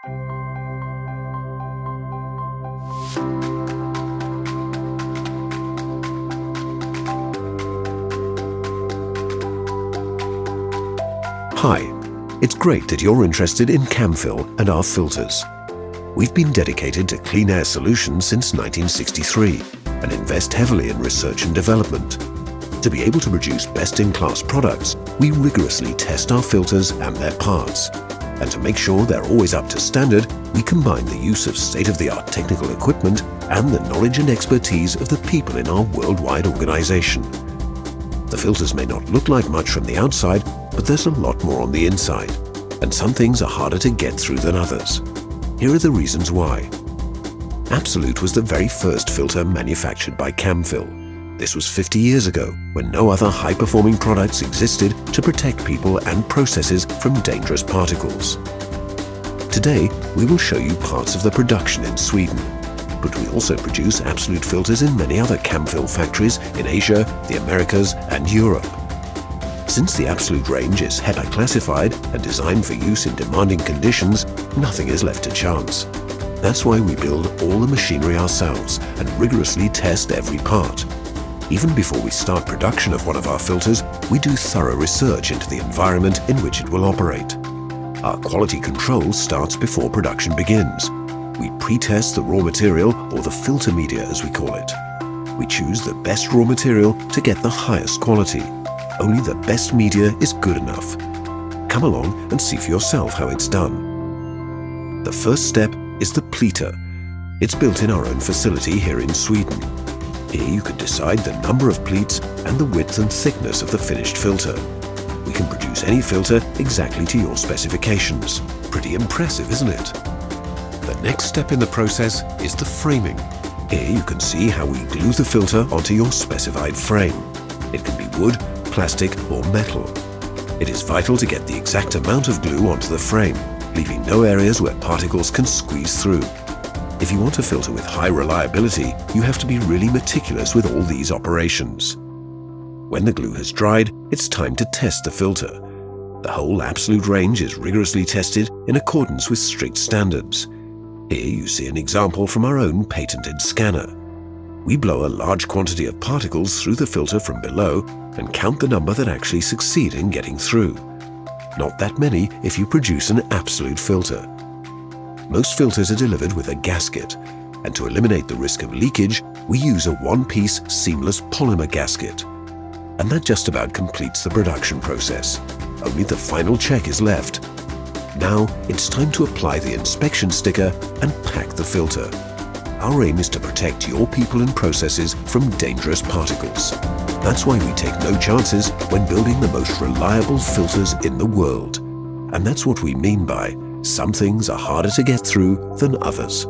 Hi, it's great that you're interested in Camfil and our filters. We've been dedicated to clean air solutions since 1963 and invest heavily in research and development. To be able to produce best-in-class products, we rigorously test our filters and their parts. And to make sure they're always up to standard, we combine the use of state-of-the-art technical equipment and the knowledge and expertise of the people in our worldwide organization. The filters may not look like much from the outside, but there's a lot more on the inside, and some things are harder to get through than others. Here are the reasons why. Absolute was the very first filter manufactured by Camfil. This was 50 years ago, when no other high-performing products existed to protect people and processes from dangerous particles. Today, we will show you parts of the production in Sweden, but we also produce Absolute filters in many other Camfil factories in Asia, the Americas, and Europe. Since the Absolute range is HEPA classified and designed for use in demanding conditions, nothing is left to chance. That's why we build all the machinery ourselves and rigorously test every part. Even before we start production of one of our filters, we do thorough research into the environment in which it will operate. Our quality control starts before production begins. We pre-test the raw material, or the filter media as we call it. We choose the best raw material to get the highest quality. Only the best media is good enough. Come along and see for yourself how it's done. The first step is the pleater. It's built in our own facility here in Sweden. Here you can decide the number of pleats and the width and thickness of the finished filter. We can produce any filter exactly to your specifications. Pretty impressive, isn't it? The next step in the process is the framing. Here you can see how we glue the filter onto your specified frame. It can be wood, plastic or metal. It is vital to get the exact amount of glue onto the frame, leaving no areas where particles can squeeze through. If you want a filter with high reliability, you have to be really meticulous with all these operations. When the glue has dried, it's time to test the filter. The whole Absolute range is rigorously tested in accordance with strict standards. Here you see an example from our own patented scanner. We blow a large quantity of particles through the filter from below and count the number that actually succeed in getting through. Not that many if you produce an Absolute filter. Most filters are delivered with a gasket, and to eliminate the risk of leakage, we use a one-piece seamless polymer gasket. And that just about completes the production process. Only the final check is left. Now it's time to apply the inspection sticker and pack the filter. Our aim is to protect your people and processes from dangerous particles. That's why we take no chances when building the most reliable filters in the world. And that's what we mean by some things are harder to get through than others.